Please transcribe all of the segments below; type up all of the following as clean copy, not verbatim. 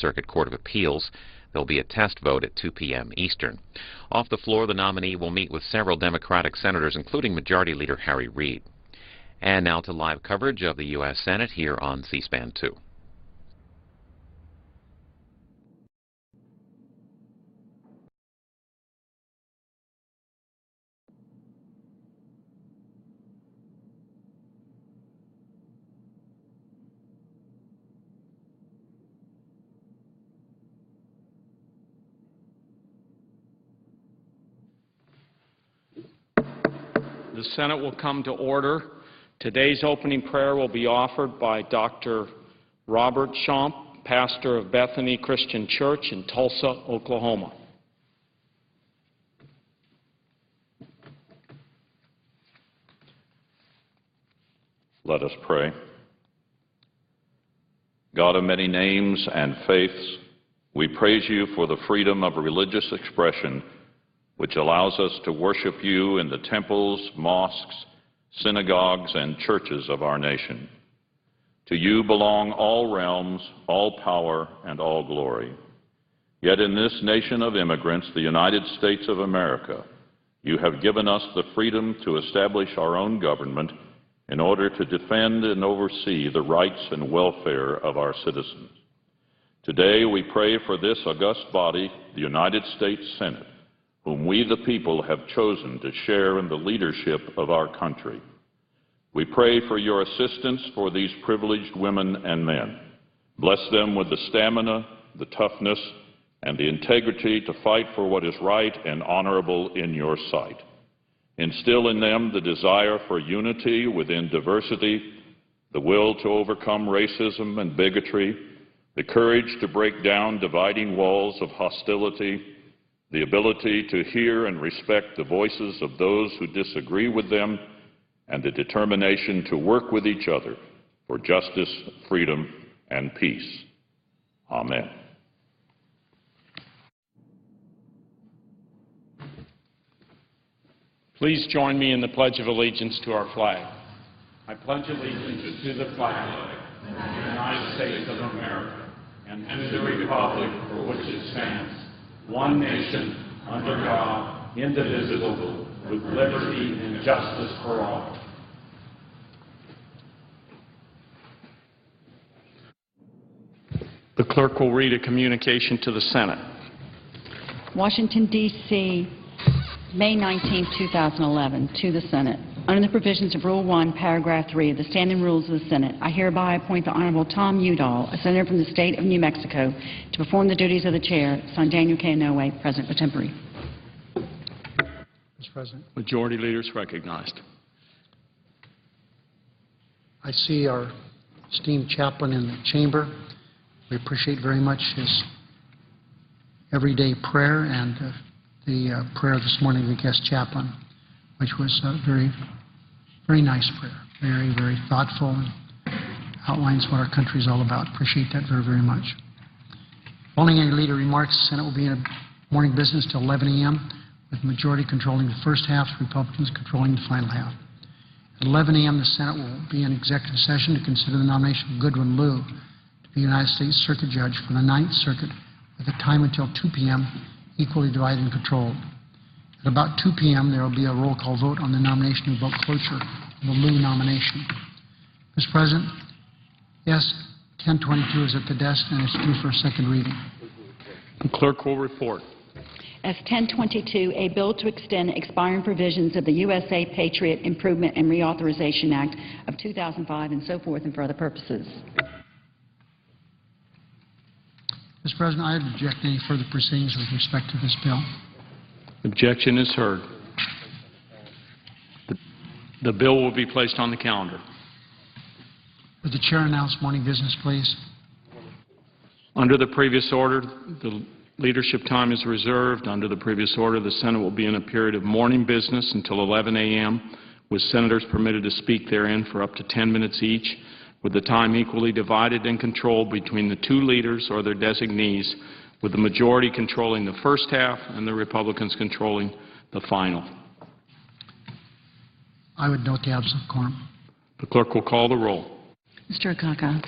Circuit Court of Appeals. There'll be a test vote at 2 p.m. Eastern. Off the floor, the nominee will meet with several Democratic senators, including Majority Leader Harry Reid. And now to live coverage of the U.S. Senate here on C-SPAN 2. The Senate will come to order. Today's opening prayer will be offered by Dr. Robert Schomp, pastor of Bethany Christian Church in Tulsa, Oklahoma. Let us pray. God of many names and faiths, we praise you for the freedom of religious expression which allows us to worship you in the temples, mosques, synagogues, and churches of our nation. To you belong all realms, all power, and all glory. Yet in this nation of immigrants, the United States of America, you have given us the freedom to establish our own government in order to defend and oversee the rights and welfare of our citizens. Today we pray for this august body, the United States Senate, whom we the people have chosen to share in the leadership of our country. We pray for your assistance for these privileged women and men. Bless them with the stamina, the toughness, and the integrity to fight for what is right and honorable in your sight. Instill in them the desire for unity within diversity, the will to overcome racism and bigotry, the courage to break down dividing walls of hostility, the ability to hear and respect the voices of those who disagree with them, and the determination to work with each other for justice, freedom, and peace. Amen. Please join me in the Pledge of Allegiance to our flag. I pledge allegiance to the flag of the United States of America and to the republic for which it stands, one nation, under God, indivisible, with liberty and justice for all. The clerk will read a communication to the Senate. Washington, D.C., May 19, 2011, to the Senate. Under the provisions of Rule 1, Paragraph 3 of the Standing Rules of the Senate, I hereby appoint the Honorable Tom Udall, a senator from the state of New Mexico, to perform the duties of the chair. Signed, Daniel K. Inouye, President pro tempore. Mr. President. Majority Leader is recognized. I see our esteemed chaplain in the chamber. We appreciate very much his everyday prayer and the prayer this morning of the guest chaplain, which was a very, very nice prayer, very, very thoughtful, and outlines what our country is all about. Appreciate that very, very much. Following any leader remarks, the Senate will be in morning business till 11 a.m., with the majority controlling the first half, Republicans controlling the final half. At 11 a.m., the Senate will be in executive session to consider the nomination of Goodwin Liu to be United States Circuit Judge for the Ninth Circuit, with a time until 2 p.m., equally divided and controlled. At about 2 p.m., there will be a roll call vote on the nomination of vote cloture of the Liu nomination. Mr. President, yes, 1022 is at the desk and it's due for a second reading. The clerk will report. As 1022, a bill to extend expiring provisions of the USA Patriot Improvement and Reauthorization Act of 2005 and so forth and for other purposes. Mr. President, I object to any further proceedings with respect to this bill. Objection is heard. The bill will be placed on the calendar. Would the chair announce morning business, please? Under the previous order, the leadership time is reserved. Under the previous order, the Senate will be in a period of morning business until 11 a.m., with senators permitted to speak therein for up to 10 minutes each, with the time equally divided and controlled between the two leaders or their designees, with the majority controlling the first half and the Republicans controlling the final. I would note the absence of quorum. The clerk will call the roll. Mr. Akaka.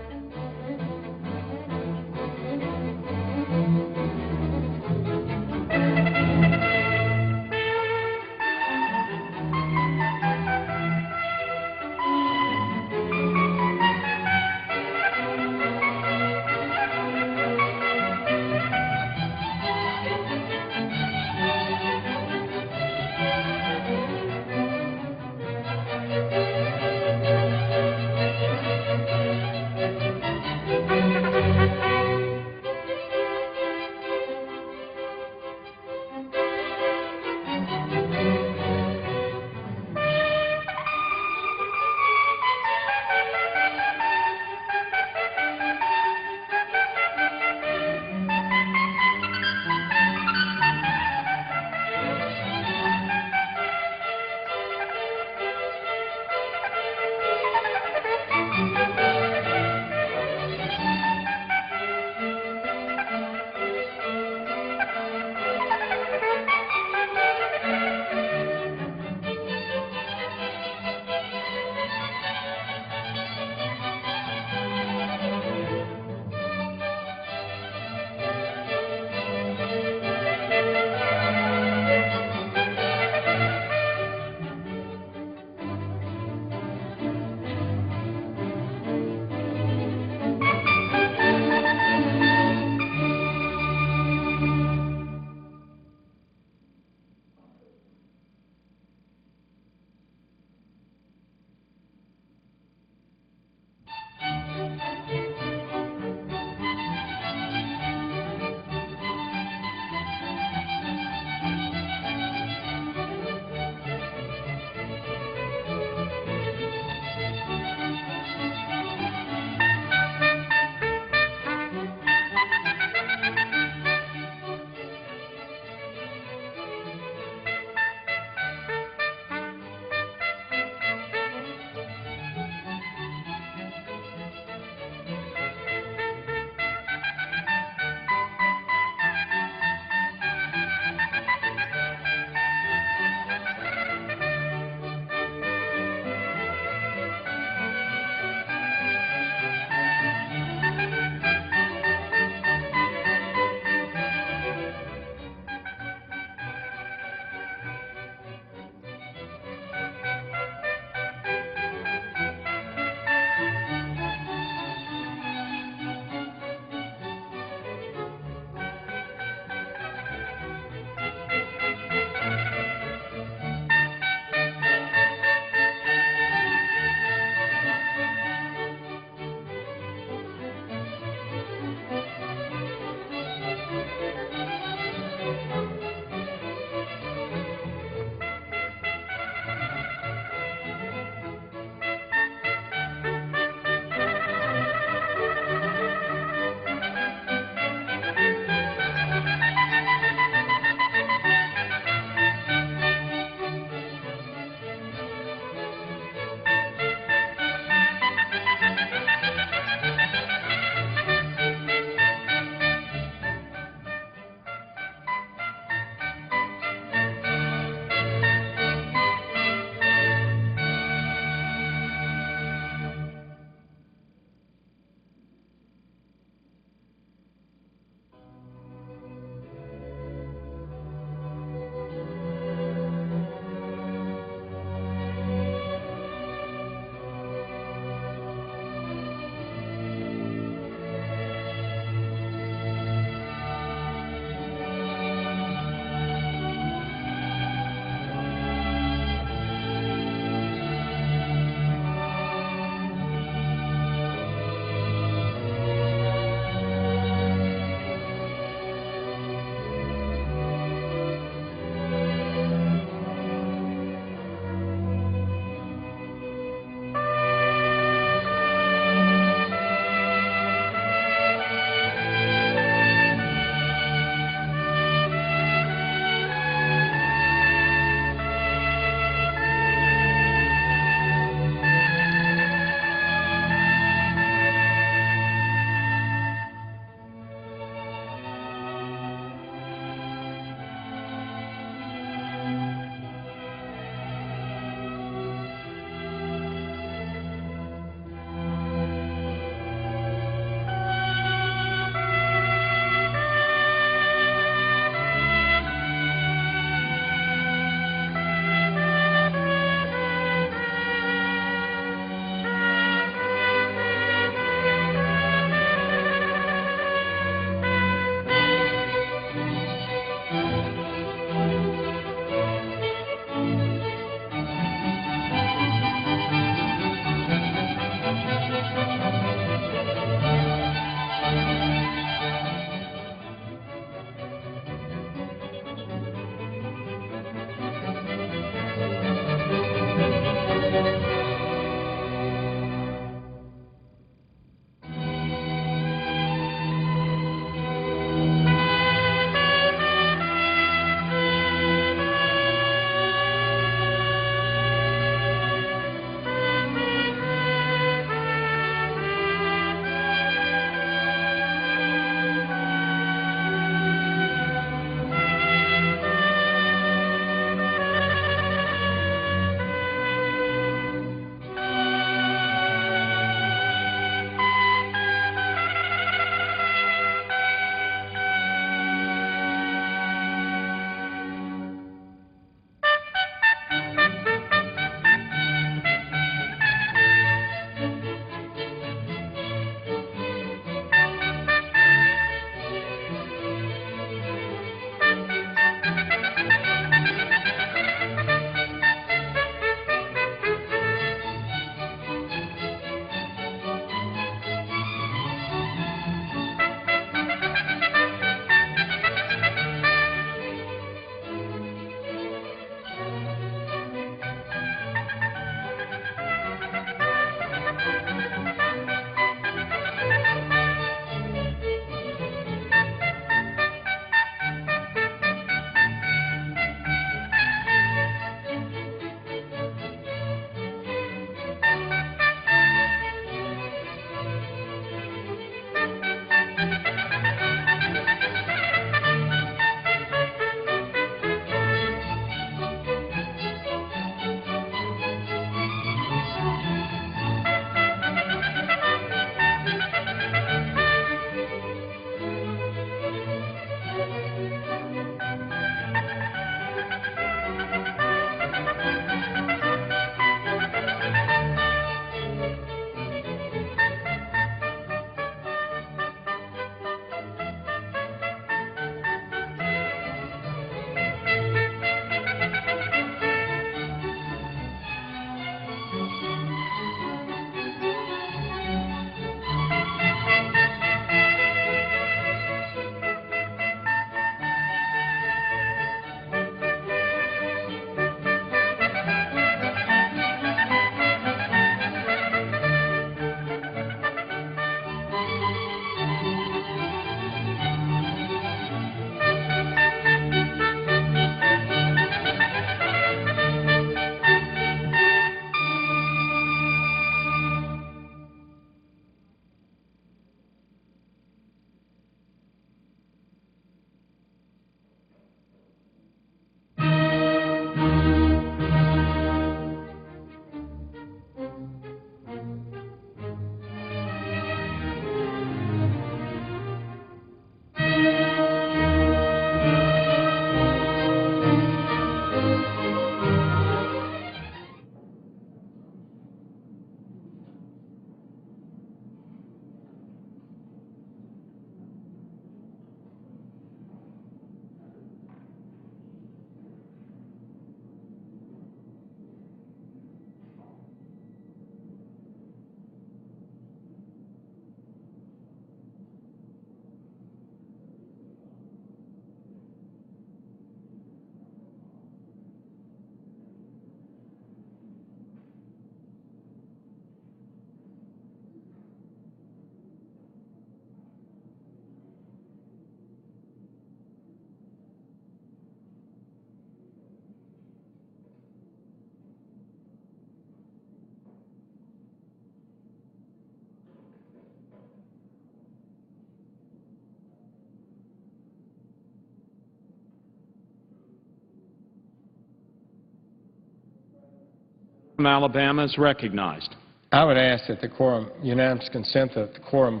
From Alabama is recognized. I would ask that the quorum, unanimous consent that the quorum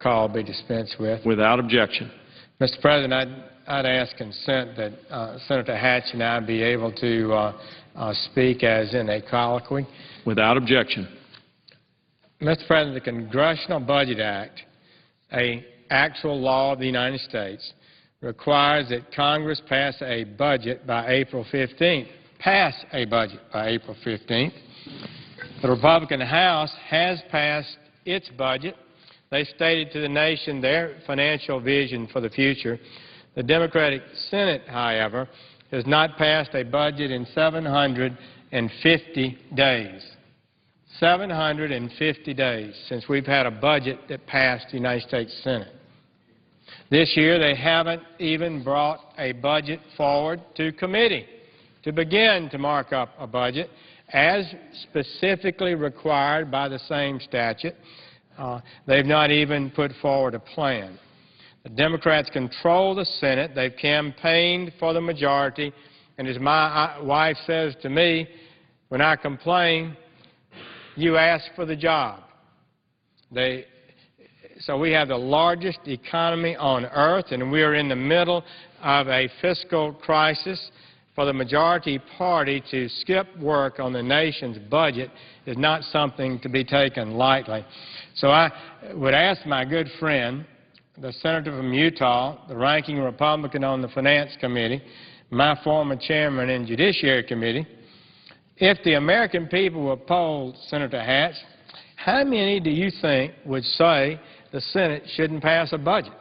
call be dispensed with. Without objection. Mr. President, I'd ask consent that Senator Hatch and I be able to speak as in a colloquy. Without objection. Mr. President, the Congressional Budget Act, an actual law of the United States, requires that Congress pass a budget by April 15th. Pass a budget by April 15th. The Republican House has passed its budget. They stated to the nation their financial vision for the future. The Democratic Senate, however, has not passed a budget in 750 days. 750 days since we've had a budget that passed the United States Senate. This year they haven't even brought a budget forward to committee to begin to mark up a budget as specifically required by the same statute. They've not even put forward a plan. The Democrats control the Senate. They've campaigned for the majority. And as my wife says to me, when I complain, you ask for the job. So we have the largest economy on earth, and we are in the middle of a fiscal crisis. For the majority party to skip work on the nation's budget is not something to be taken lightly. So I would ask my good friend, the senator from Utah, the ranking Republican on the Finance Committee, my former chairman in Judiciary Committee, if the American people will poll Senator Hatch, how many do you think would say the Senate shouldn't pass a budget?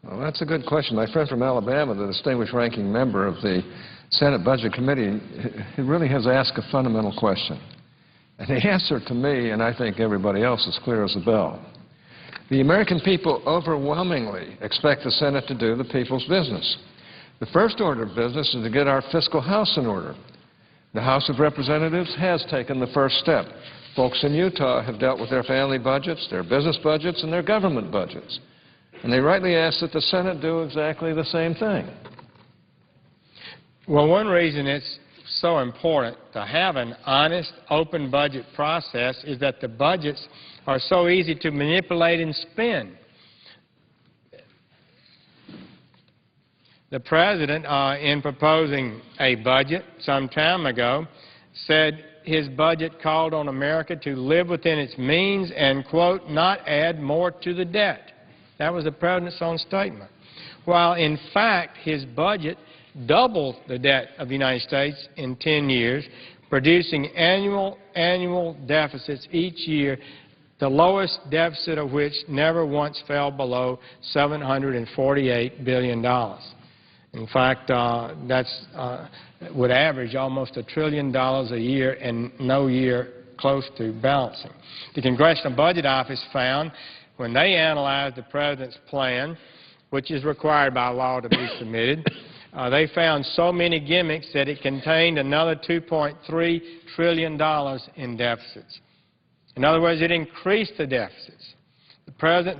Well, that's a good question. My friend from Alabama, the distinguished ranking member of the Senate Budget Committee, he really has asked a fundamental question. And the answer to me, and I think everybody else, is clear as a bell. The American people overwhelmingly expect the Senate to do the people's business. The first order of business is to get our fiscal house in order. The House of Representatives has taken the first step. Folks in Utah have dealt with their family budgets, their business budgets, and their government budgets. And they rightly ask that the Senate do exactly the same thing. Well, one reason it's so important to have an honest, open budget process is that the budgets are so easy to manipulate and spend. The President, in proposing a budget some time ago, said his budget called on America to live within its means and, quote, not add more to the debt. That was the President's own statement. While, in fact, his budget doubled the debt of the United States in 10 years, producing annual deficits each year, the lowest deficit of which never once fell below $748 billion. In fact, that's would average almost $1 trillion a year and no year close to balancing. The Congressional Budget Office found when they analyzed the President's plan, which is required by law to be submitted, they found so many gimmicks that it contained another $2.3 trillion in deficits. In other words, it increased the deficits. The President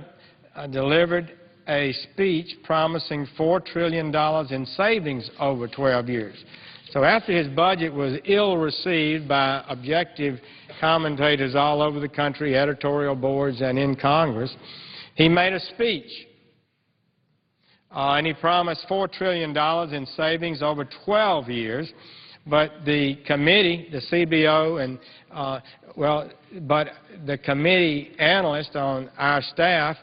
delivered a speech promising $4 trillion in savings over 12 years. So after his budget was ill-received by objective commentators all over the country, editorial boards, and in Congress, he made a speech. And he promised $4 trillion in savings over 12 years. But the committee, the CBO, and, but the committee analyst on our staff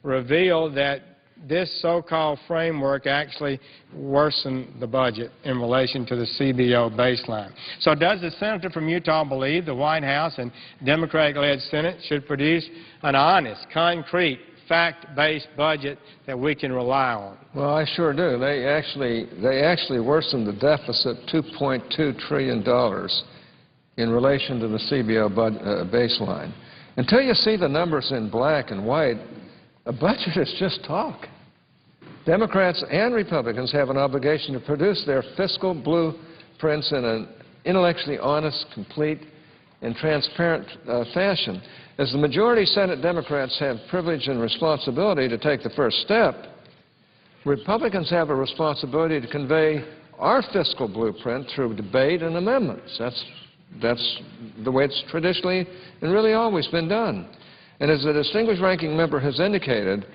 revealed that this so-called framework actually worsened the budget in relation to the CBO baseline. So does the senator from Utah believe the White House and Democratic-led Senate should produce an honest, concrete, fact-based budget that we can rely on? Well, I sure do. They actually worsened the deficit $2.2 trillion in relation to the CBO baseline. Until you see the numbers in black and white, a budget is just talk. Democrats and Republicans have an obligation to produce their fiscal blueprints in an intellectually honest, complete, and transparent fashion. As the majority Senate Democrats have privilege and responsibility to take the first step, Republicans have a responsibility to convey our fiscal blueprint through debate and amendments. That's That's the way it's traditionally and really always been done. And as the distinguished ranking member has indicated,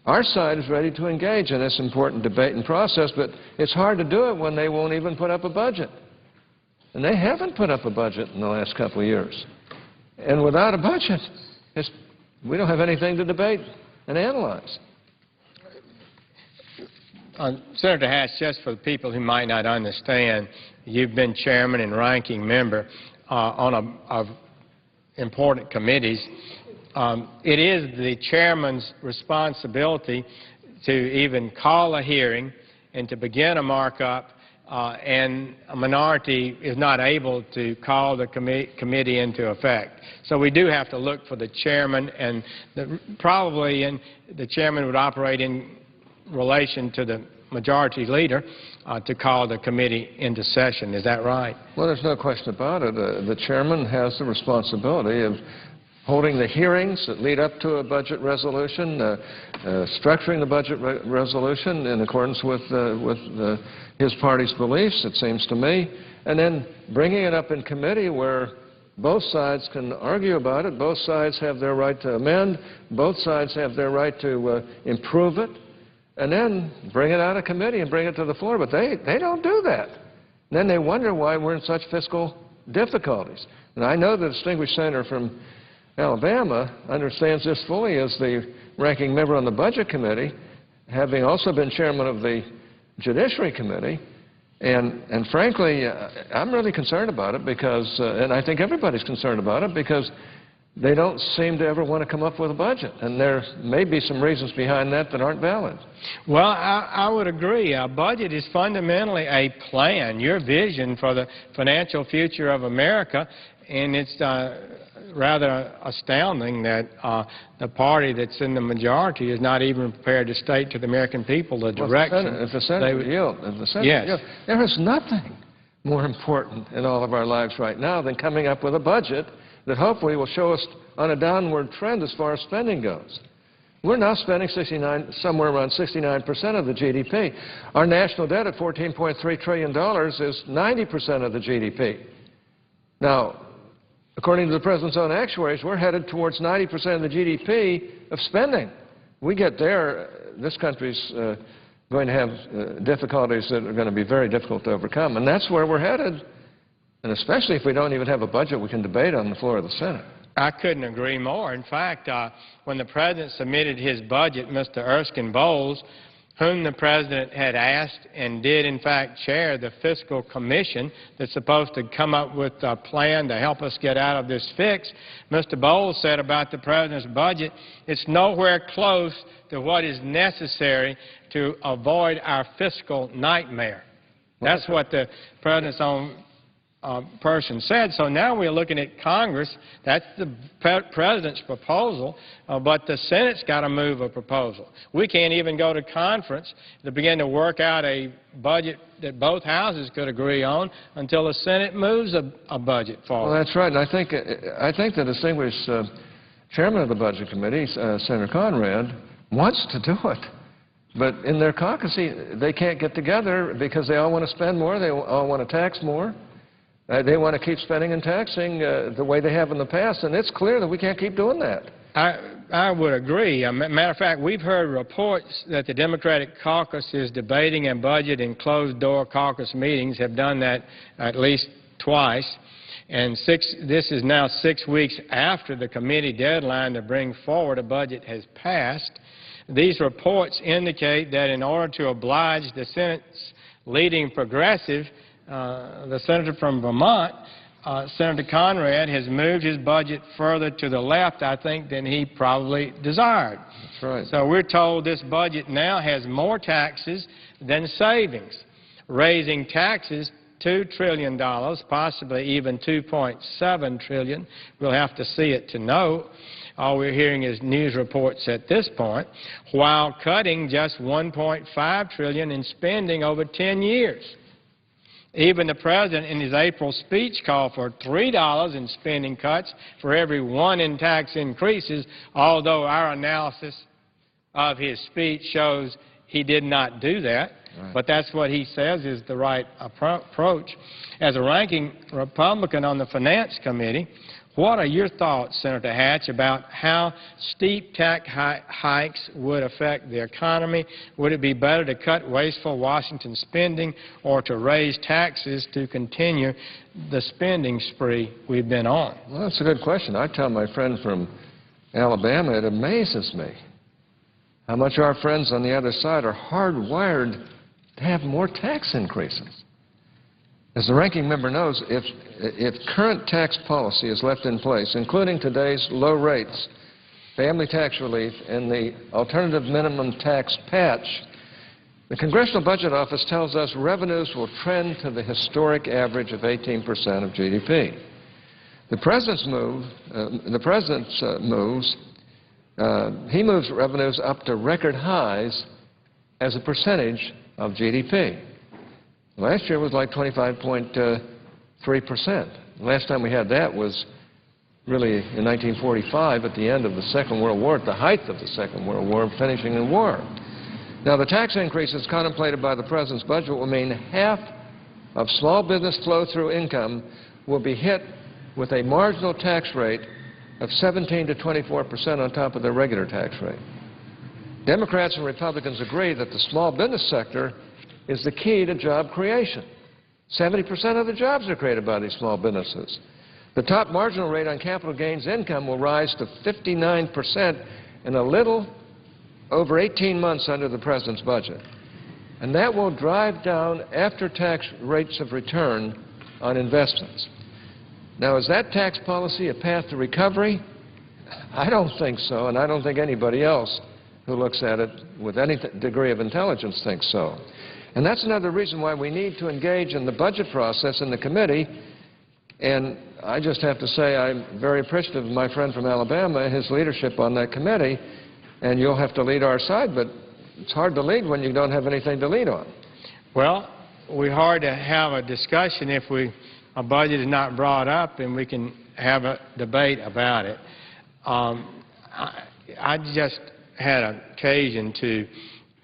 our side is ready to engage in this important debate and process, but it's hard to do it when they won't even put up a budget. And they haven't put up a budget in the last couple of years. And without a budget, we don't have anything to debate and analyze. Senator Hatch, just for the people who might not understand, you've been chairman and ranking member on important committees. It is the chairman's responsibility to even call a hearing and to begin a markup, and a minority is not able to call the committee into effect. So we do have to look for the chairman, and probably the chairman would operate in relation to the majority leader to call the committee into session. Is that right? Well, there's no question about it. The chairman has the responsibility of holding the hearings that lead up to a budget resolution, structuring the budget resolution in accordance with his party's beliefs, it seems to me, and then bringing it up in committee where both sides can argue about it, both sides have their right to amend, both sides have their right to improve it, and then bring it out of committee and bring it to the floor. But they don't do that. And then they wonder why we're in such fiscal difficulties. And I know the distinguished senator from Alabama understands this fully as the ranking member on the Budget Committee, having also been chairman of the Judiciary Committee. And frankly, I'm really concerned about it because, and I think everybody's concerned about it, because they don't seem to ever want to come up with a budget. And there may be some reasons behind that that aren't valid. Well, I would agree. A budget is fundamentally a plan, your vision for the financial future of America, and it's rather astounding that the party that's in the majority is not even prepared to state to the American people the direction. If the Senate would yield, there is nothing more important in all of our lives right now than coming up with a budget that hopefully will show us on a downward trend as far as spending goes. We're now spending somewhere around 69% of the GDP. Our national debt at $14.3 trillion is 90% of the GDP. Now, according to the President's own actuaries, we're headed towards 90% of the GDP of spending. We get there, this country's going to have difficulties that are going to be very difficult to overcome. And that's where we're headed. And especially if we don't even have a budget we can debate on the floor of the Senate. I couldn't agree more. In fact, when the President submitted his budget, Mr. Erskine Bowles, whom the President had asked and did, in fact, chair the Fiscal Commission that's supposed to come up with a plan to help us get out of this fix, Mr. Bowles said about the President's budget, it's nowhere close to what is necessary to avoid our fiscal nightmare. That's what the President's own person said. So now we're looking at Congress. That's the President's proposal, but the Senate's got to move a proposal. We can't even go to conference to begin to work out a budget that both houses could agree on until the Senate moves a budget forward. Well, that's right. And I think the distinguished chairman of the Budget Committee, Senator Conrad, wants to do it. But in their caucus, they can't get together because they all want to spend more. They all want to tax more. They want to keep spending and taxing the way they have in the past, and it's clear that we can't keep doing that. I would agree. Matter of fact, we've heard reports that the Democratic caucus is debating a budget in closed-door caucus meetings, have done that at least twice, and this is now 6 weeks after the committee deadline to bring forward a budget has passed. These reports indicate that in order to oblige the Senate's leading progressive, the senator from Vermont, Senator Conrad, has moved his budget further to the left, I think, than he probably desired. That's right. So we're told this budget now has more taxes than savings, raising taxes $2 trillion, possibly even $2.7 trillion. We'll have to see it to know. All we're hearing is news reports at this point, while cutting just $1.5 trillion in spending over 10 years. Even the President in his April speech called for $3 in spending cuts for every $1 in tax increases, although our analysis of his speech shows he did not do that. Right. But that's what he says is the right approach. As a ranking Republican on the Finance Committee, what are your thoughts, Senator Hatch, about how steep tax hikes would affect the economy? Would it be better to cut wasteful Washington spending or to raise taxes to continue the spending spree we've been on? Well, that's a good question. I tell my friend from Alabama, it amazes me how much our friends on the other side are hardwired to have more tax increases. As the ranking member knows, if current tax policy is left in place, including today's low rates, family tax relief, and the alternative minimum tax patch, the Congressional Budget Office tells us revenues will trend to the historic average of 18% of GDP. The President's moves, he moves revenues up to record highs as a percentage of GDP. Last year was like 25.3%. Last time we had that was really in 1945 at the end of the Second World War, at the height of the Second World War, finishing the war. Now, the tax increases contemplated by the President's budget will mean half of small business flow-through income will be hit with a marginal tax rate of 17 to 24% on top of their regular tax rate. Democrats and Republicans agree that the small business sector is the key to job creation. 70% of the jobs are created by these small businesses. The top marginal rate on capital gains income will rise to 59% in a little over 18 months under the President's budget. And that will drive down after-tax rates of return on investments. Now, is that tax policy a path to recovery? I don't think so, and I don't think anybody else who looks at it with any degree of intelligence thinks so. And that's another reason why we need to engage in the budget process in the committee. And I just have to say I'm very appreciative of my friend from Alabama, his leadership on that committee. And you'll have to lead our side, but it's hard to lead when you don't have anything to lead on. Well, we're hard to have a discussion if a budget is not brought up and we can have a debate about it. I just had an occasion to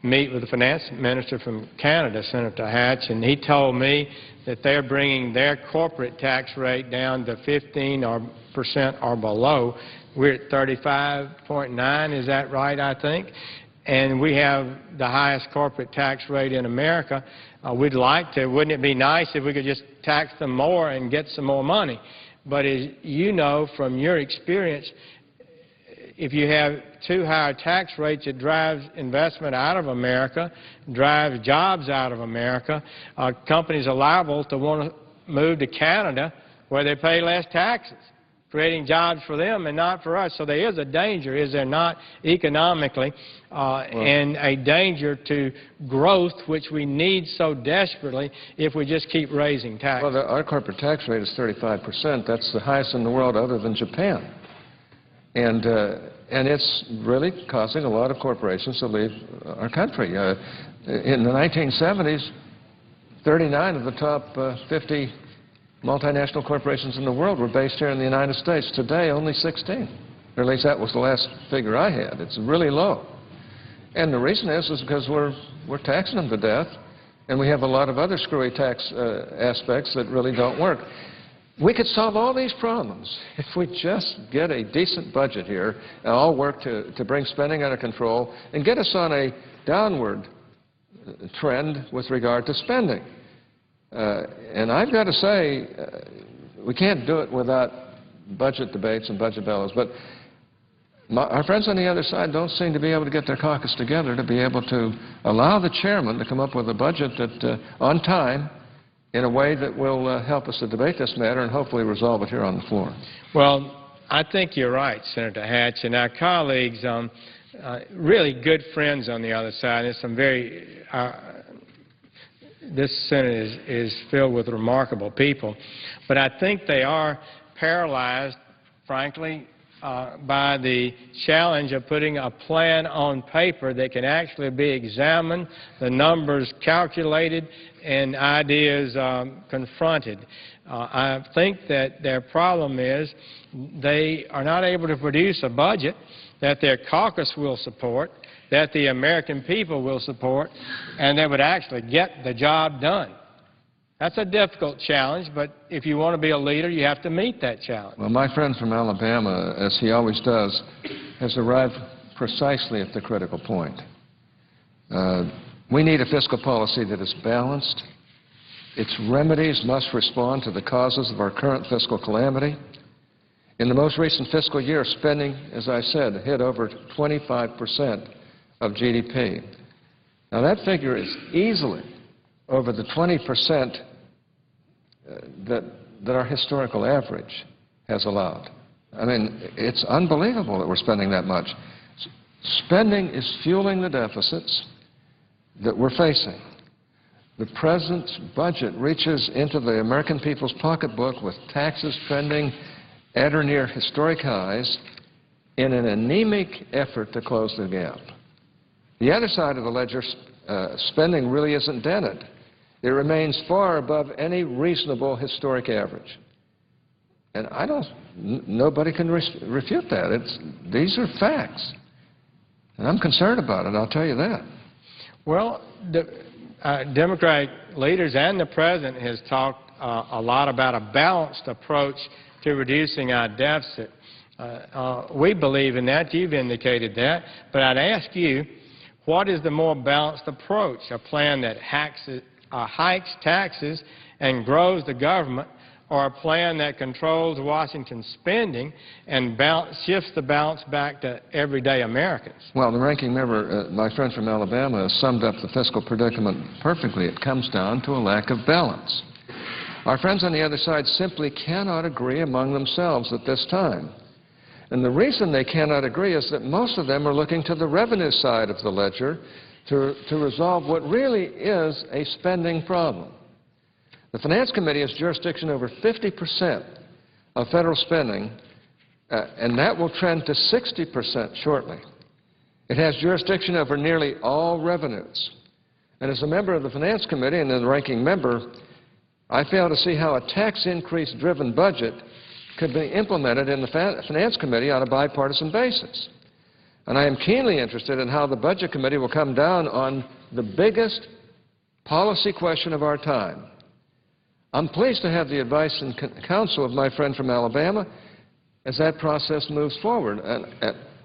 meet with the finance minister from Canada, Senator Hatch, and he told me that they're bringing their corporate tax rate down to 15% or below. We're at 35.9, is that right, I think? And we have the highest corporate tax rate in America. We'd like to. Wouldn't it be nice if we could just tax them more and get some more money? But as you know from your experience, if you have too high tax rates, it drives investment out of America, drives jobs out of America. Companies are liable to want to move to Canada where they pay less taxes, creating jobs for them and not for us. So there is a danger, is there not, economically, and a danger to growth, which we need so desperately if we just keep raising taxes. Well, our corporate tax rate is 35%. That's the highest in the world other than Japan. And it's really causing a lot of corporations to leave our country. In the 1970s, 39 of the top 50 multinational corporations in the world were based here in the United States. Today, only 16. Or at least that was the last figure I had. It's really low. And the reason is because we're taxing them to death, and we have a lot of other screwy tax aspects that really don't work. We could solve all these problems if we just get a decent budget here and all work to bring spending under control and get us on a downward trend with regard to spending. And I've got to say, we can't do it without budget debates and budget battles. But our friends on the other side don't seem to be able to get their caucus together to be able to allow the chairman to come up with a budget that, on time, in a way that will help us to debate this matter and hopefully resolve it here on the floor. Well, I think you're right, Senator Hatch, and our colleagues, really good friends on the other side. There's some very, this Senate is filled with remarkable people, but I think they are paralyzed, frankly, by the challenge of putting a plan on paper that can actually be examined, the numbers calculated, and ideas confronted. I think that their problem is they are not able to produce a budget that their caucus will support, that the American people will support, and that would actually get the job done. That's a difficult challenge, but if you want to be a leader, you have to meet that challenge. Well, my friend from Alabama, as he always does, has arrived precisely at the critical point. We need a fiscal policy that is balanced. Its remedies must respond to the causes of our current fiscal calamity. In the most recent fiscal year, spending, as I said, hit over 25% of GDP. Now, that figure is easily over the 20% that our historical average has allowed. I mean, it's unbelievable that we're spending that much. Spending is fueling the deficits that we're facing. The President's budget reaches into the American people's pocketbook with taxes trending at or near historic highs in an anemic effort to close the gap. The other side of the ledger, spending really isn't dented. It remains far above any reasonable historic average. And nobody can refute that. These are facts. And I'm concerned about it, I'll tell you that. Well, the Democratic leaders and the President has talked a lot about a balanced approach to reducing our deficit. We believe in that. You've indicated that. But I'd ask you, what is the more balanced approach? A plan that hikes taxes and grows the government, or a plan that controls Washington's spending and shifts the balance back to everyday Americans? Well, the ranking member, my friend from Alabama, has summed up the fiscal predicament perfectly. It comes down to a lack of balance. Our friends on the other side simply cannot agree among themselves at this time. And the reason they cannot agree is that most of them are looking to the revenue side of the ledger to resolve what really is a spending problem. The Finance Committee has jurisdiction over 50% of federal spending, and that will trend to 60% shortly. It has jurisdiction over nearly all revenues. And as a member of the Finance Committee and the ranking member, I fail to see how a tax increase-driven budget could be implemented in the Finance Committee on a bipartisan basis. And I am keenly interested in how the Budget Committee will come down on the biggest policy question of our time. I'm pleased to have the advice and counsel of my friend from Alabama as that process moves forward. And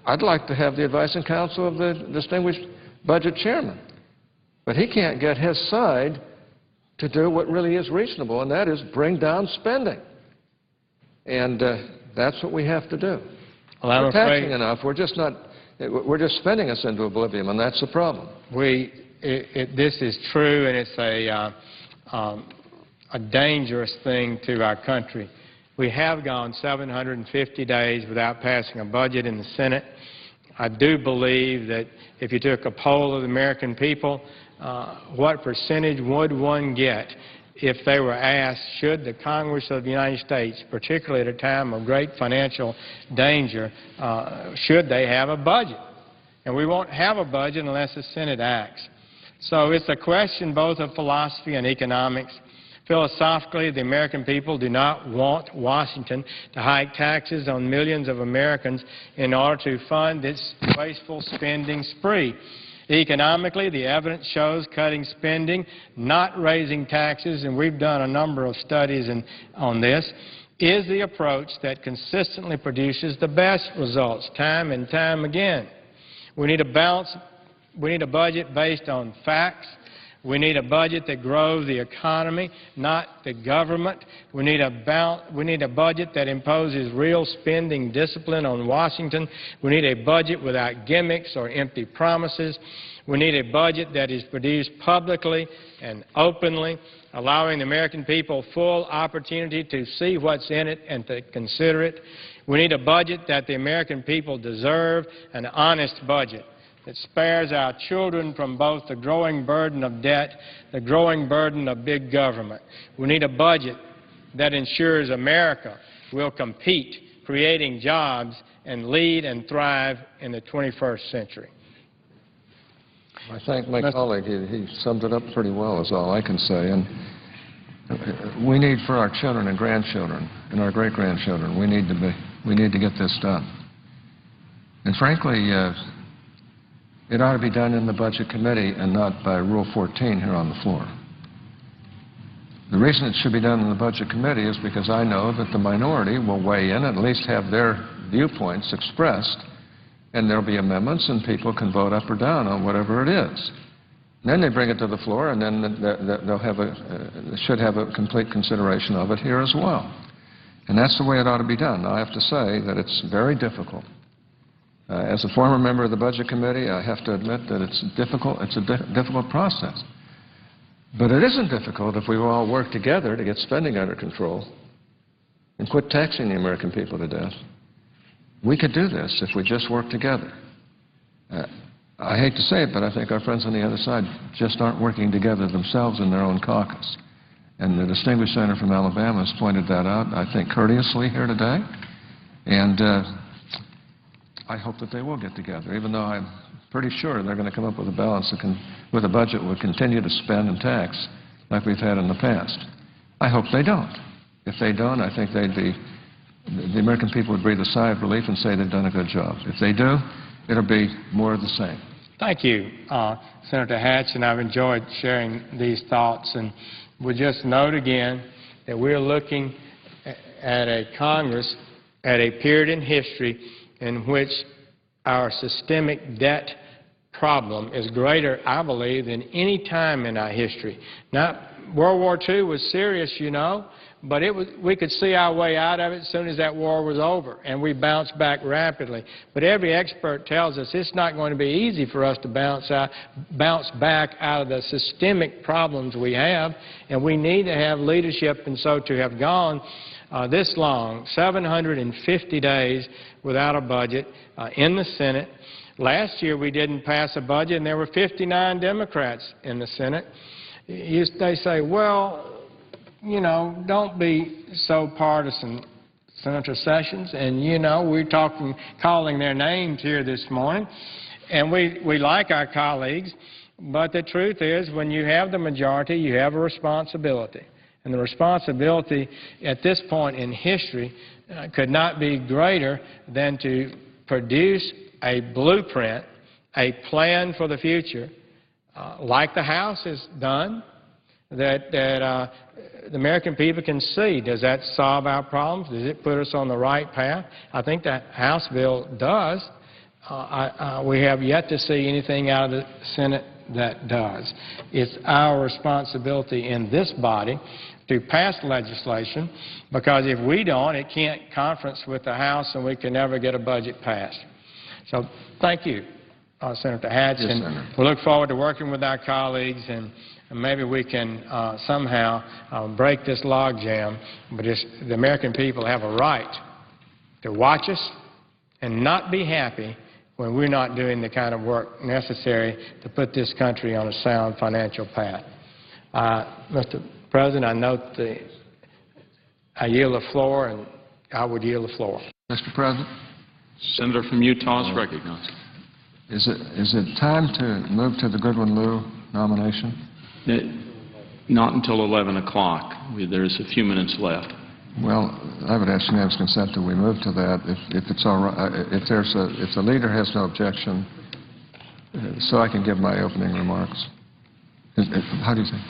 I'd like to have the advice and counsel of the distinguished budget chairman. But he can't get his side to do what really is reasonable, and that is bring down spending. And that's what we have to do. Well, we're taxing enough. We're just spending us into oblivion, and that's the problem. This is true, and it's a dangerous thing to our country. We have gone 750 days without passing a budget in the Senate. I do believe that if you took a poll of the American people, what percentage would one get if they were asked, should the Congress of the United States, particularly at a time of great financial danger, should they have a budget? And we won't have a budget unless the Senate acts. So it's a question both of philosophy and economics. Philosophically, the American people do not want Washington to hike taxes on millions of Americans in order to fund its wasteful spending spree. Economically, the evidence shows cutting spending, not raising taxes, and we've done a number of studies on this, is the approach that consistently produces the best results time and time again. We need a budget based on facts. We need a budget that grows the economy, not the government. We need a budget that imposes real spending discipline on Washington. We need a budget without gimmicks or empty promises. We need a budget that is produced publicly and openly, allowing the American people full opportunity to see what's in it and to consider it. We need a budget that the American people deserve, an honest budget that spares our children from both the growing burden of debt, the growing burden of big government. We need a budget that ensures America will compete, creating jobs, and lead and thrive in the 21st century. I thank my colleague. He summed it up pretty well, is all I can say. And we need for our children and grandchildren and our great-grandchildren, we need to get this done. And frankly, it ought to be done in the Budget Committee and not by Rule 14 here on the floor. The reason it should be done in the Budget Committee is because I know that the minority will weigh in, at least have their viewpoints expressed, and there'll be amendments and people can vote up or down on whatever it is. And then they bring it to the floor, and then they should have a complete consideration of it here as well. And that's the way it ought to be done. Now, I have to say that it's very difficult. As a former member of the Budget Committee, I have to admit that it's difficult. It's a difficult process. But it isn't difficult if we all work together to get spending under control and quit taxing the American people to death. We could do this if we just work together. I hate to say it, but I think our friends on the other side just aren't working together themselves in their own caucus. And the distinguished senator from Alabama has pointed that out, I think, courteously here today. And I hope that they will get together, even though I'm pretty sure they're going to come up with a balance with a budget that will continue to spend and tax like we've had in the past. I hope they don't. If they don't, I think the American people would breathe a sigh of relief and say they've done a good job. If they do, it'll be more of the same. Thank you, Senator Hatch, and I've enjoyed sharing these thoughts. And we'll just note again that we're looking at a Congress at a period in history in which our systemic debt problem is greater, I believe, than any time in our history. Now, World War II was serious, you know, but we could see our way out of it as soon as that war was over, and we bounced back rapidly. But every expert tells us it's not going to be easy for us to bounce back out of the systemic problems we have, and we need to have leadership. And so to have gone this long, 750 days without a budget in the Senate. Last year we didn't pass a budget, and there were 59 Democrats in the Senate. They say, well, you know, don't be so partisan, Senator Sessions. And, you know, we're calling their names here this morning, and we like our colleagues. But the truth is, when you have the majority, you have a responsibility. And the responsibility at this point in history could not be greater than to produce a blueprint, a plan for the future, like the House has done, that the American people can see. Does that solve our problems? Does it put us on the right path? I think that House bill does. We have yet to see anything out of the Senate that does. It's our responsibility in this body to pass legislation, because if we don't, it can't conference with the House, and we can never get a budget passed. So thank you, Senator Hatch. Yes, and Senator. we look forward to working with our colleagues, and maybe we can somehow break this logjam. But the American people have a right to watch us and not be happy when we're not doing the kind of work necessary to put this country on a sound financial path. Mr. President, I note I yield the floor, and I would yield the floor. Mr. President? Senator from Utah is recognized. Is it time to move to the Goodwin Liu nomination? Not until 11 o'clock. There's a few minutes left. Well, I would ask unanimous consent that we move to that. If it's all right, if the leader has no objection, so I can give my opening remarks. How do you think?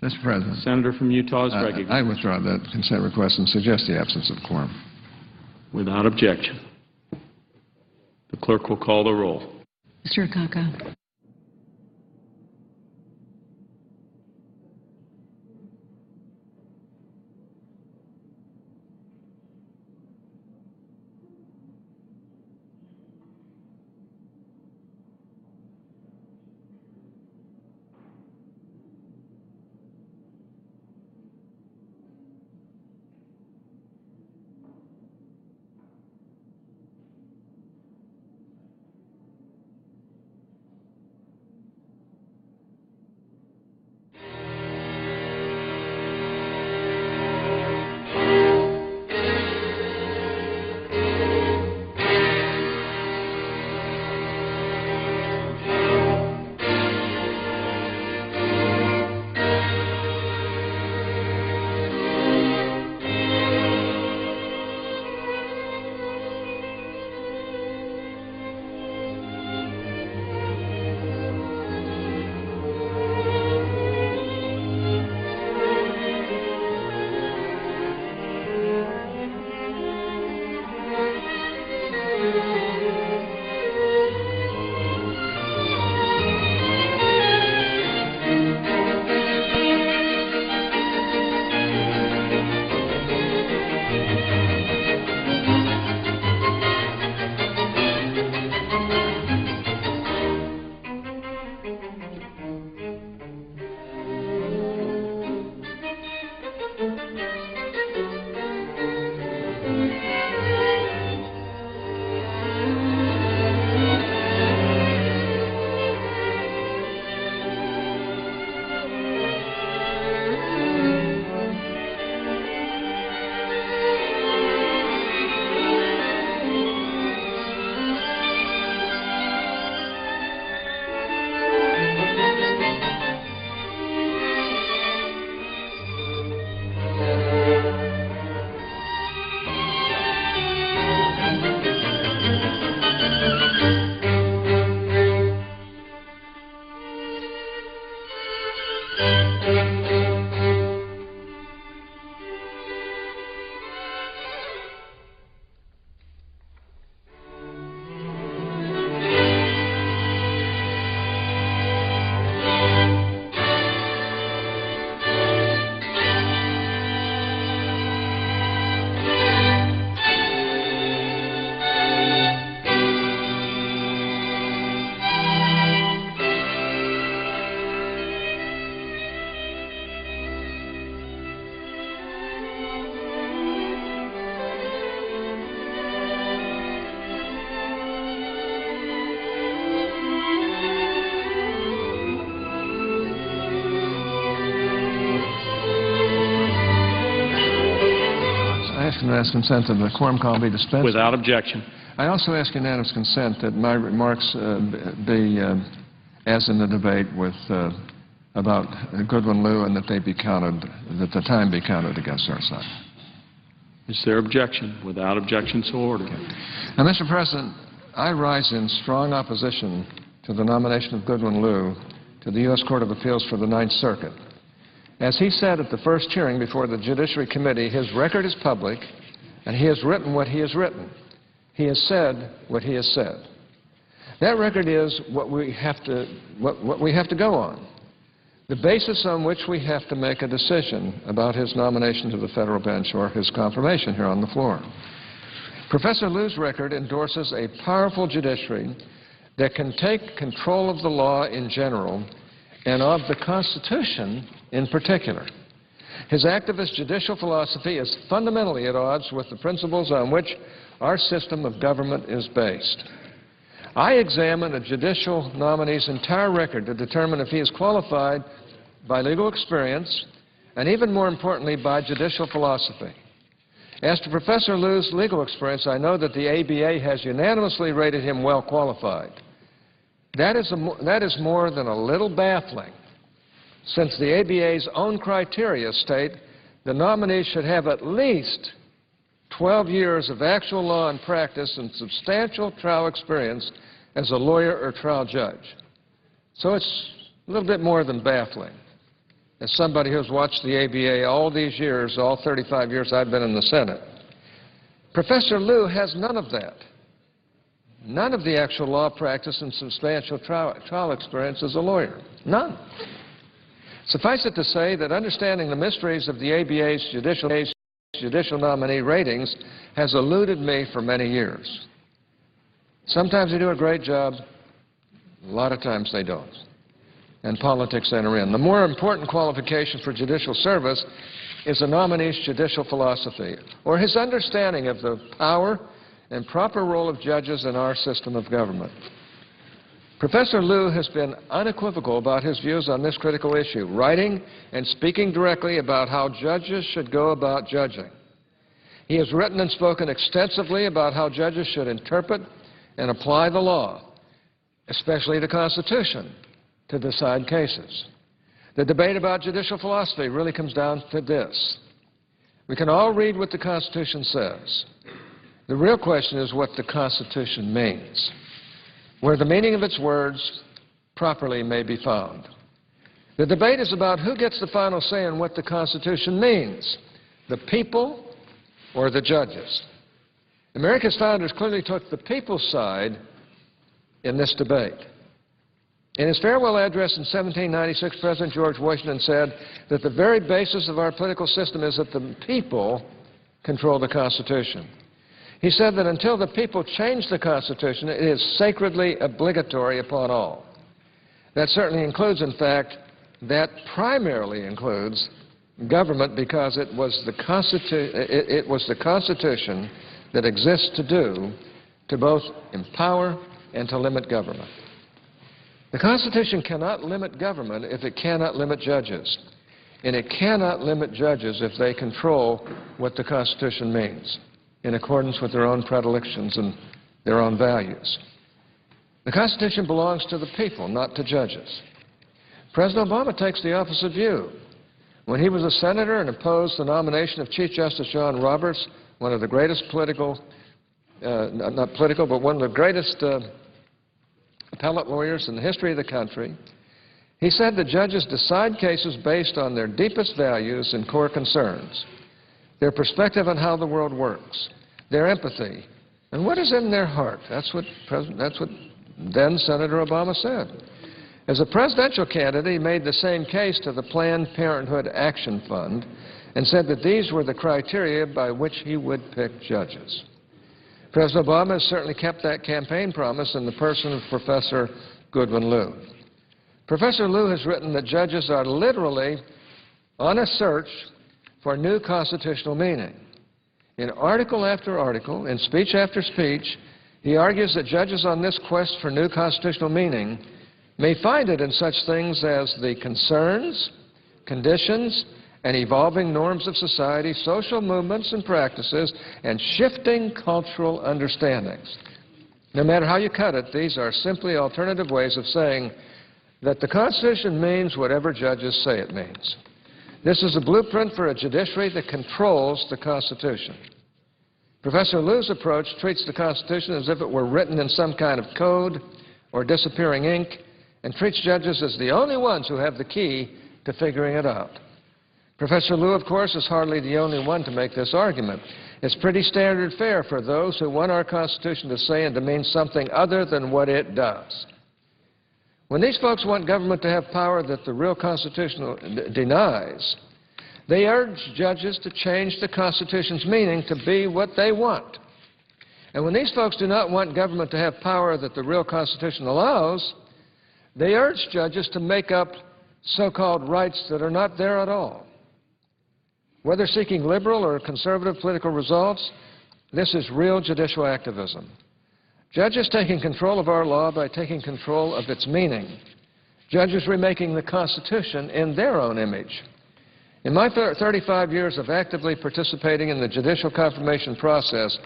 Mr. President. Senator from Utah is recognized. I withdraw that consent request and suggest the absence of quorum. Without objection. The clerk will call the roll. Mr. Akaka. Unanimous consent that the quorum call be dispensed. Without objection. I also ask unanimous consent that my remarks be, as in the debate with about Goodwin Liu, and that they be counted, that the time be counted against our side. Is there objection? Without objection, so ordered. Okay. Now, Mr. President, I rise in strong opposition to the nomination of Goodwin Liu to the U.S. Court of Appeals for the Ninth Circuit. As he said at the first hearing before the Judiciary Committee, his record is public, and he has written what he has written. He has said what he has said. That record is what we have to go on, the basis on which we have to make a decision about his nomination to the federal bench or his confirmation here on the floor. Professor Liu's record endorses a powerful judiciary that can take control of the law in general and of the Constitution in particular. His activist judicial philosophy is fundamentally at odds with the principles on which our system of government is based. I examine a judicial nominee's entire record to determine if he is qualified by legal experience and, even more importantly, by judicial philosophy. As to Professor Liu's legal experience, I know that the ABA has unanimously rated him well qualified. That is more than a little baffling, since the ABA's own criteria state the nominee should have at least 12 years of actual law and practice and substantial trial experience as a lawyer or trial judge. So it's a little bit more than baffling. as somebody who's watched the ABA all these years, all 35 years I've been in the Senate, Professor Liu has none of that. None of the actual law practice and substantial trial experience as a lawyer. None. Suffice it to say that understanding the mysteries of the ABA's judicial nominee ratings has eluded me for many years. Sometimes they do a great job, a lot of times they don't, and politics enter in. The more important qualification for judicial service is a nominee's judicial philosophy, or his understanding of the power and proper role of judges in our system of government. Professor Liu has been unequivocal about his views on this critical issue, writing and speaking directly about how judges should go about judging. He has written and spoken extensively about how judges should interpret and apply the law, especially the Constitution, to decide cases. The debate about judicial philosophy really comes down to this. We can all read what the Constitution says. The real question is what the Constitution means, where the meaning of its words properly may be found. The debate is about who gets the final say on what the Constitution means, the people or the judges. America's founders clearly took the people's side in this debate. In his farewell address in 1796, President George Washington said that the very basis of our political system is that the people control the Constitution. He said that until the people change the Constitution, it is sacredly obligatory upon all. That certainly includes, in fact, that primarily includes government, because it was the Constitution that exists to both empower and to limit government. The Constitution cannot limit government if it cannot limit judges, and it cannot limit judges if they control what the Constitution means in accordance with their own predilections and their own values. The Constitution belongs to the people, not to judges. President Obama takes the opposite view. When he was a senator and opposed the nomination of Chief Justice John Roberts, one of the greatest one of the greatest appellate lawyers in the history of the country, he said that judges decide cases based on their deepest values and core concerns, their perspective on how the world works, their empathy, and what is in their heart. That's what then Senator Obama said. As a presidential candidate, he made the same case to the Planned Parenthood Action Fund and said that these were the criteria by which he would pick judges. President Obama has certainly kept that campaign promise in the person of Professor Goodwin Liu. Professor Liu has written that judges are literally on a search for new constitutional meaning. In article after article, in speech after speech, he argues that judges on this quest for new constitutional meaning may find it in such things as the concerns, conditions, and evolving norms of society, social movements and practices, and shifting cultural understandings. No matter how you cut it, these are simply alternative ways of saying that the Constitution means whatever judges say it means. This is a blueprint for a judiciary that controls the Constitution. Professor Liu's approach treats the Constitution as if it were written in some kind of code or disappearing ink, and treats judges as the only ones who have the key to figuring it out. Professor Liu, of course, is hardly the only one to make this argument. It's pretty standard fare for those who want our Constitution to say and to mean something other than what it does. When these folks want government to have power that the real Constitution denies, they urge judges to change the Constitution's meaning to be what they want. And when these folks do not want government to have power that the real Constitution allows, they urge judges to make up so-called rights that are not there at all. Whether seeking liberal or conservative political results, this is real judicial activism. Judges taking control of our law by taking control of its meaning. Judges remaking the Constitution in their own image. In my 35 years of actively participating in the judicial confirmation process,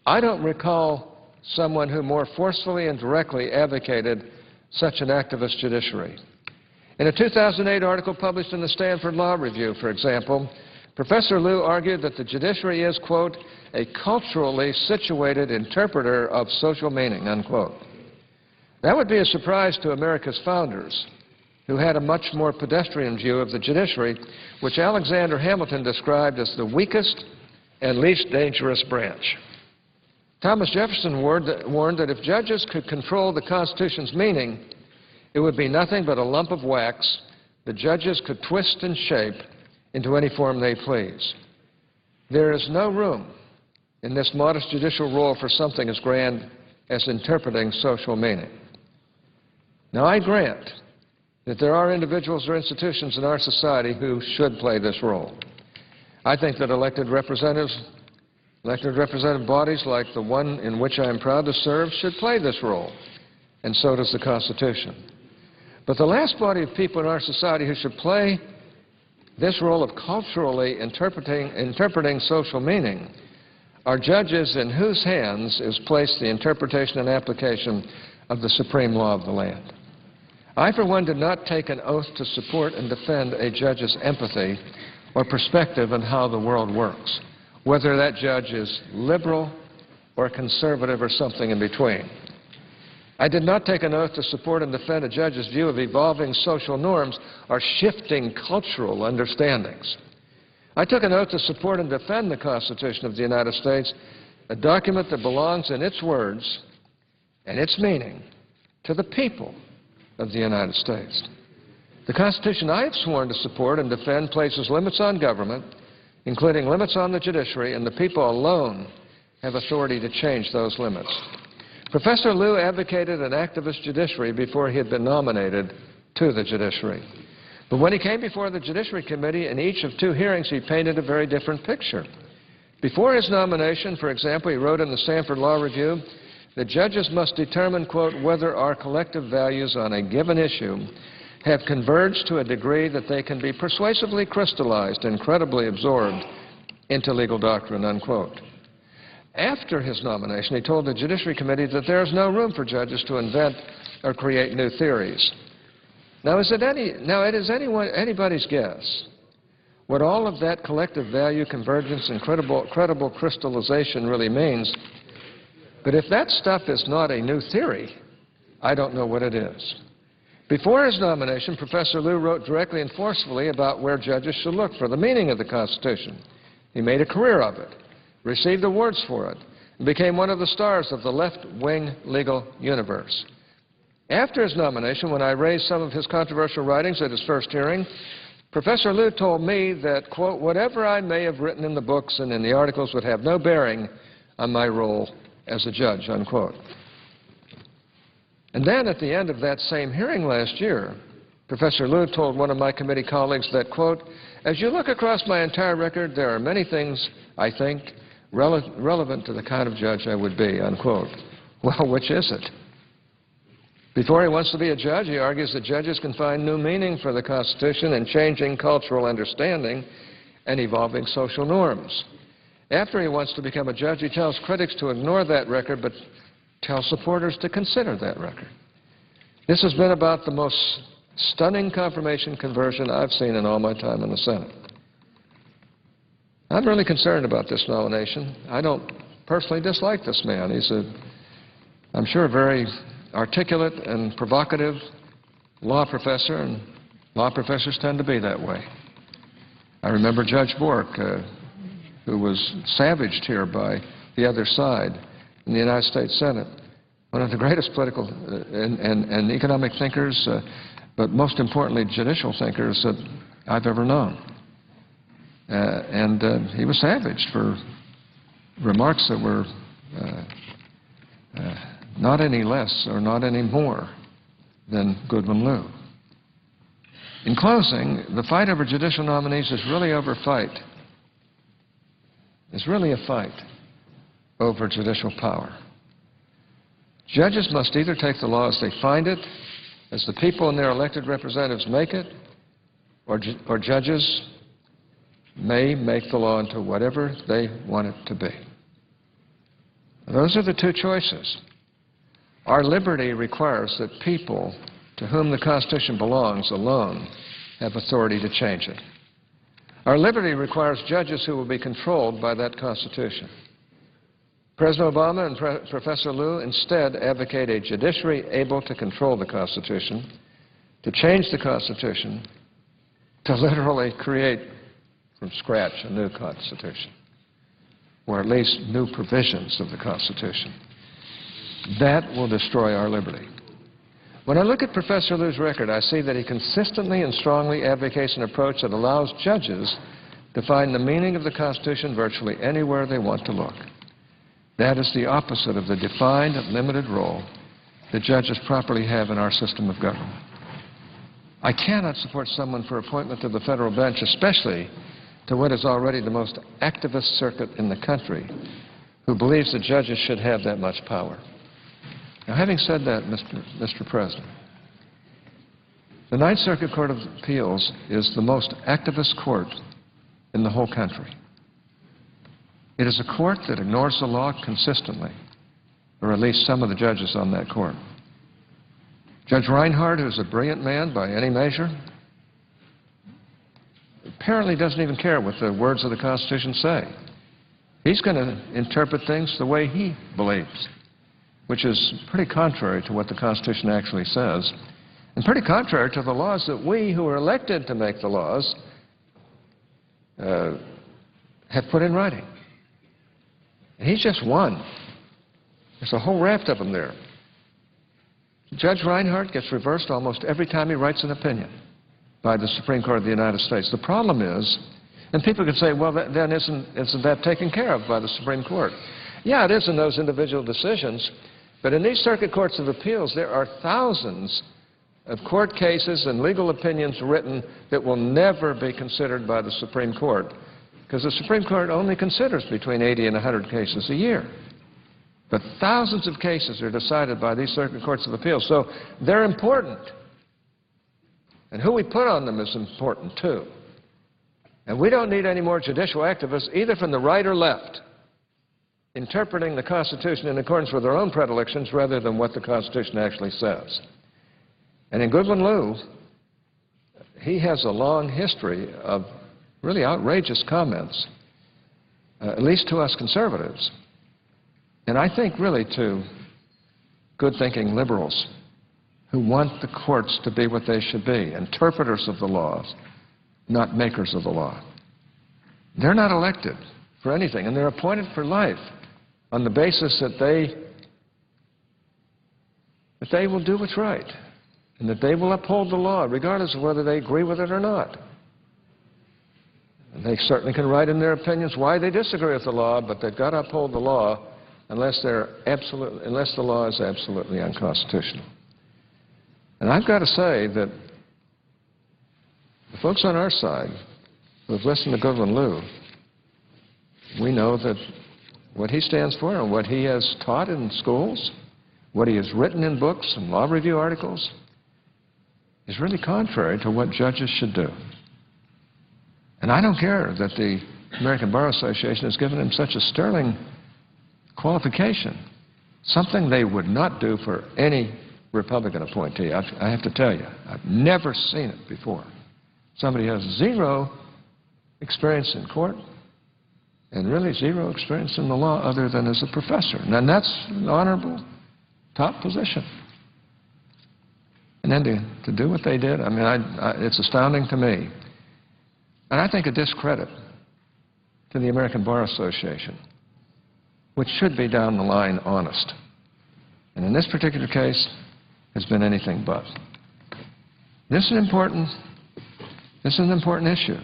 I don't recall someone who more forcefully and directly advocated such an activist judiciary. In a 2008 article published in the Stanford Law Review, for example, Professor Liu argued that the judiciary is, quote, a culturally situated interpreter of social meaning, unquote. That would be a surprise to America's founders. who had a much more pedestrian view of the judiciary, which Alexander Hamilton described as the weakest and least dangerous branch. Thomas Jefferson warned that if judges could control the Constitution's meaning, it would be nothing but a lump of wax the judges could twist and shape into any form they please. There is no room in this modest judicial role for something as grand as interpreting social meaning. Now, I grant that there are individuals or institutions in our society who should play this role. I think that elected representative bodies like the one in which I am proud to serve should play this role, and so does the Constitution. But the last body of people in our society who should play this role of culturally interpreting social meaning are judges in whose hands is placed the interpretation and application of the supreme law of the land. I, for one, did not take an oath to support and defend a judge's empathy or perspective on how the world works, whether that judge is liberal or conservative or something in between. I did not take an oath to support and defend a judge's view of evolving social norms or shifting cultural understandings. I took an oath to support and defend the Constitution of the United States, a document that belongs in its words and its meaning to the people of the United States. The Constitution I have sworn to support and defend places limits on government, including limits on the judiciary, and the people alone have authority to change those limits. Professor Liu advocated an activist judiciary before he had been nominated to the judiciary. But when he came before the Judiciary Committee in each of 2 hearings, he painted a very different picture. Before his nomination, for example, he wrote in the Sanford Law Review that judges must determine, quote, whether our collective values on a given issue have converged to a degree that they can be persuasively crystallized and credibly absorbed into legal doctrine, unquote. After his nomination, he told the Judiciary Committee that there is no room for judges to invent or create new theories. Now, it is anybody's guess what all of that collective value convergence and credible crystallization really means. But if that stuff is not a new theory, I don't know what it is. Before his nomination, Professor Liu wrote directly and forcefully about where judges should look for the meaning of the Constitution. He made a career of it, received awards for it, and became one of the stars of the left-wing legal universe. After his nomination, when I raised some of his controversial writings at his first hearing, Professor Liu told me that, quote, whatever I may have written in the books and in the articles would have no bearing on my role as a judge, unquote. And then at the end of that same hearing last year, Professor Liu told one of my committee colleagues that, quote, as you look across my entire record, there are many things, I think, relevant to the kind of judge I would be, unquote. Well, which is it? Before he wants to be a judge, he argues that judges can find new meaning for the Constitution in changing cultural understanding and evolving social norms. After he wants to become a judge, he tells critics to ignore that record, but tells supporters to consider that record. This has been about the most stunning confirmation conversion I've seen in all my time in the Senate. I'm really concerned about this nomination. I don't personally dislike this man. He's I'm sure, a very articulate and provocative law professor, and law professors tend to be that way. I remember Judge Bork, who was savaged here by the other side in the United States Senate, one of the greatest political and economic thinkers, but most importantly judicial thinkers that I've ever known. And he was savaged for remarks that were not any less or not any more than Goodwin Liu. In closing, the fight over judicial nominees is really a fight over judicial power. Judges must either take the law as they find it, as the people and their elected representatives make it, or judges may make the law into whatever they want it to be. Those are the 2 choices. Our liberty requires that people to whom the Constitution belongs alone have authority to change it. Our liberty requires judges who will be controlled by that Constitution. President Obama and Professor Liu instead advocate a judiciary able to control the Constitution, to change the Constitution, to literally create from scratch a new Constitution, or at least new provisions of the Constitution. That will destroy our liberty. When I look at Professor Liu's record, I see that he consistently and strongly advocates an approach that allows judges to find the meaning of the Constitution virtually anywhere they want to look. That is the opposite of the defined and limited role that judges properly have in our system of government. I cannot support someone for appointment to the federal bench, especially to what is already the most activist circuit in the country, who believes that judges should have that much power. Now, having said that, Mr. President, the Ninth Circuit Court of Appeals is the most activist court in the whole country. It is a court that ignores the law consistently, or at least some of the judges on that court. Judge Reinhardt, who's a brilliant man by any measure, apparently doesn't even care what the words of the Constitution say. He's going to interpret things the way he believes, which is pretty contrary to what the Constitution actually says, and pretty contrary to the laws that we who are elected to make the laws have put in writing. And he's just one. There's a whole raft of them there. Judge Reinhardt gets reversed almost every time he writes an opinion by the Supreme Court of the United States. The problem is, and people could say, well, then isn't that taken care of by the Supreme Court? Yeah, it is in those individual decisions, but in these circuit courts of appeals, there are thousands of court cases and legal opinions written that will never be considered by the Supreme Court, because the Supreme Court only considers between 80 and 100 cases a year. But thousands of cases are decided by these circuit courts of appeals, so they're important. And who we put on them is important, too. And we don't need any more judicial activists, either from the right or left, interpreting the Constitution in accordance with their own predilections rather than what the Constitution actually says. And in Goodwin Liu, he has a long history of really outrageous comments, at least to us conservatives, and I think really to good-thinking liberals who want the courts to be what they should be, interpreters of the laws, not makers of the law. They're not elected for anything, and they're appointed for life on the basis that they will do what's right and that they will uphold the law regardless of whether they agree with it or not. And they certainly can write in their opinions why they disagree with the law, but they've got to uphold the law unless the law is absolutely unconstitutional. And I've got to say that the folks on our side who have listened to Goodwin Liu, we know that what he stands for and what he has taught in schools, what he has written in books and law review articles, is really contrary to what judges should do. And I don't care that the American Bar Association has given him such a sterling qualification, something they would not do for any Republican appointee. I have to tell you, I've never seen it before. Somebody has zero experience in court and really zero experience in the law other than as a professor. And that's an honorable top position. And then to do what they did, I mean, it's astounding to me. And I think a discredit to the American Bar Association, which should be down the line honest. And in this particular case, has been anything but. This is an important issue.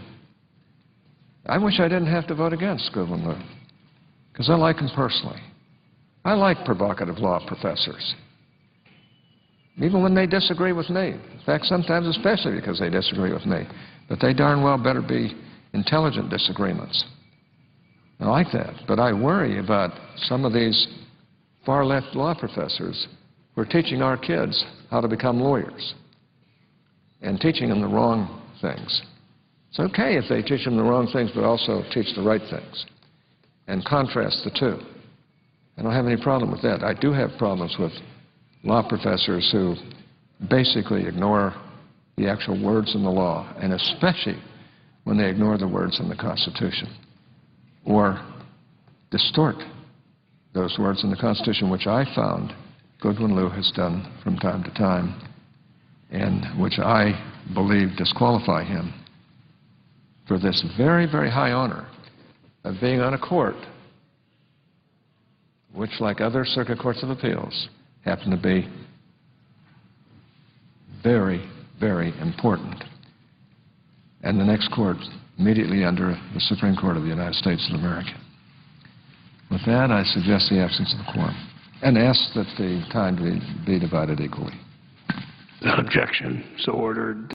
I wish I didn't have to vote against Goodwin Liu, because I like him personally. I like provocative law professors, even when they disagree with me. In fact, sometimes especially because they disagree with me. But they darn well better be intelligent disagreements. I like that. But I worry about some of these far-left law professors who are teaching our kids how to become lawyers and teaching them the wrong things. It's okay if they teach them the wrong things, but also teach the right things and contrast the two. I don't have any problem with that. I do have problems with law professors who basically ignore the actual words in the law, and especially when they ignore the words in the Constitution or distort those words in the Constitution, which I found Goodwin Liu has done from time to time. and which I believe disqualify him for this very, very high honor of being on a court which, like other circuit courts of appeals, happen to be very, very important. And the next court immediately under the Supreme Court of the United States of America. With that, I suggest the absence of the quorum and ask that the time be divided equally. Without objection, so ordered.